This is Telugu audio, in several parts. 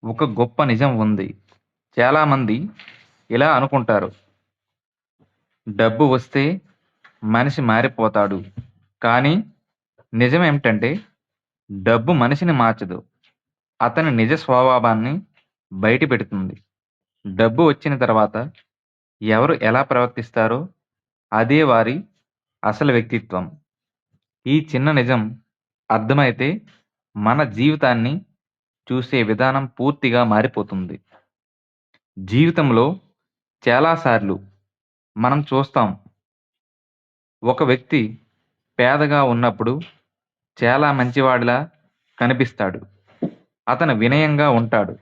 ఒక గొప్ప నిజం ఉంది. చాలామంది ఇలా అనుకుంటారు. డబ్బు వస్తే మనిషి మారిపోతాడు. కానీ నిజమేమిటంటే డబ్బు మనిషిని మార్చదు. అతని నిజ స్వభావాన్ని బయటపెడుతుంది. డబ్బు వచ్చిన తర్వాత ఎవరు ఎలా ప్రవర్తిస్తారో అదే వారి అసలు వ్యక్తిత్వం. ఈ చిన్న నిజం అర్థమైతే మన జీవితాన్ని చూసే విధానం పూర్తిగా మారిపోతుంది. జీవితంలో చాలా సార్లు మనం చూస్తాం. ఒక వ్యక్తి పేదగా ఉన్నప్పుడు చాలా మంచివాడిలా కనిపిస్తాడు. అతను వినయంగా ఉంటాడు.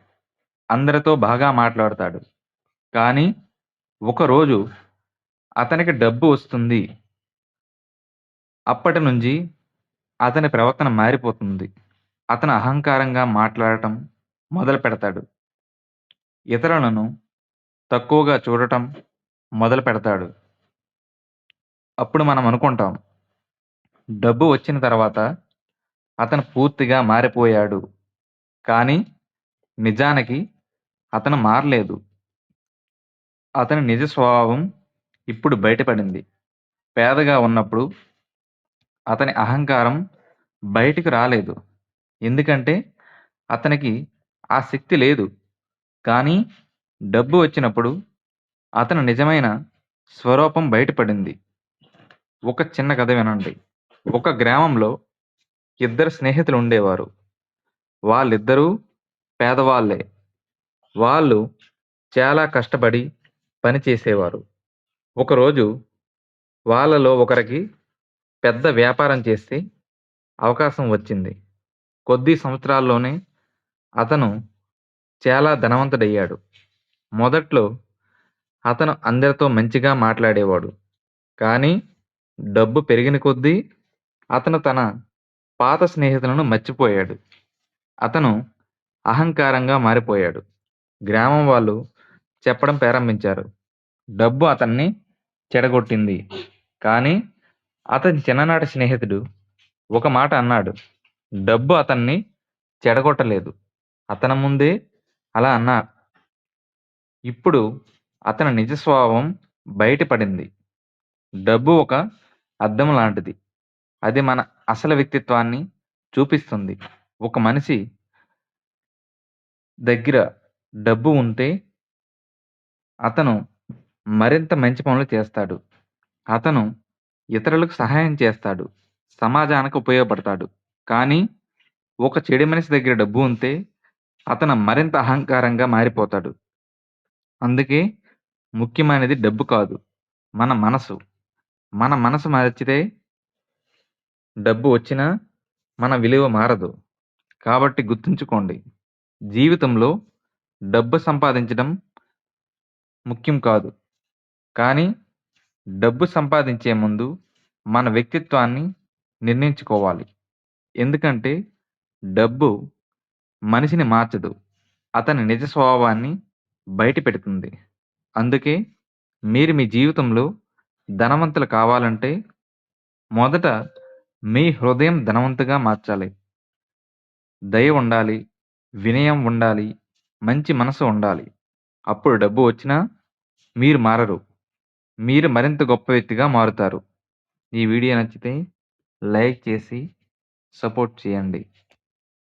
అందరితో బాగా మాట్లాడతాడు. కానీ ఒకరోజు అతనికి డబ్బు వస్తుంది. అప్పటి నుంచి అతని ప్రవర్తన మారిపోతుంది. అతను అహంకారంగా మాట్లాడటం మొదలుపెడతాడు. ఇతరులను తక్కువగా చూడటం మొదలుపెడతాడు. అప్పుడు మనం అనుకుంటాం, డబ్బు వచ్చిన తర్వాత అతను పూర్తిగా మారిపోయాడు. కానీ నిజానికి అతను మారలేదు. అతని నిజ స్వభావం ఇప్పుడు బయటపడింది. పేదగా ఉన్నప్పుడు అతని అహంకారం బయటికి రాలేదు. ఎందుకంటే అతనికి ఆ శక్తి లేదు. కానీ డబ్బు వచ్చినప్పుడు అతని నిజమైన స్వరూపం బయటపడింది. ఒక చిన్న కథ వినండి. ఒక గ్రామంలో ఇద్దరు స్నేహితులు ఉండేవారు. వాళ్ళిద్దరూ పేదవాళ్ళే. వాళ్ళు చాలా కష్టపడి పని చేసేవారు. ఒకరోజు వాళ్ళలో ఒకరికి పెద్ద వ్యాపారం చేసే అవకాశం వచ్చింది. కొద్ది సంవత్సరాల్లోనే అతను చాలా ధనవంతుడయ్యాడు. మొదట్లో అతను అందరితో మంచిగా మాట్లాడేవాడు. కానీ డబ్బు పెరిగిన కొద్దీ అతను తన పాత స్నేహితులను మర్చిపోయాడు. అతను అహంకారంగా మారిపోయాడు. గ్రామం వాళ్ళు చెప్పడం ప్రారంభించారు. డబ్బు అతన్ని చెడగొట్టింది. కానీ అతని చిన్ననాటి స్నేహితుడు ఒక మాట అన్నాడు. డబ్బు అతన్ని చెడగొట్టలేదు. అతని ముందే అలా అన్నా. ఇప్పుడు అతని నిజ స్వభావం బయటపడింది. డబ్బు ఒక అద్దం లాంటిది. అది మన అసలు వ్యక్తిత్వాన్ని చూపిస్తుంది. ఒక మనిషి దగ్గర డబ్బు ఉంటే అతను మరింత మంచి పనులు చేస్తాడు. అతను ఇతరులకు సహాయం చేస్తాడు. సమాజానికి ఉపయోగపడతాడు. కానీ ఒక చెడు మనిషి దగ్గర డబ్బు ఉంటే అతను మరింత అహంకారంగా మారిపోతాడు. అందుకే ముఖ్యమైనది డబ్బు కాదు, మన మనసు. మన మనసు మార్చితే డబ్బు వచ్చినా మన విలువ మారదు. కాబట్టి గుర్తుంచుకోండి, జీవితంలో డబ్బు సంపాదించడం ముఖ్యం కాదు. కానీ డబ్బు సంపాదించే ముందు మన వ్యక్తిత్వాన్ని నిర్ణయించుకోవాలి. ఎందుకంటే డబ్బు మనిషిని మార్చదు. అతని నిజ స్వభావాన్ని బయటపెడుతుంది. అందుకే మీరు మీ జీవితంలో ధనవంతులు కావాలంటే మొదట మీ హృదయం ధనవంతుగా మార్చాలి. దయ ఉండాలి, వినయం ఉండాలి, మంచి మనసు ఉండాలి. అప్పుడు డబ్బు వచ్చినా మీరు మారరు. మీరు మరింత గొప్ప వ్యక్తిగా మారుతారు. ఈ వీడియో నచ్చితే లైక్ చేసి సపోర్ట్ చేయండి.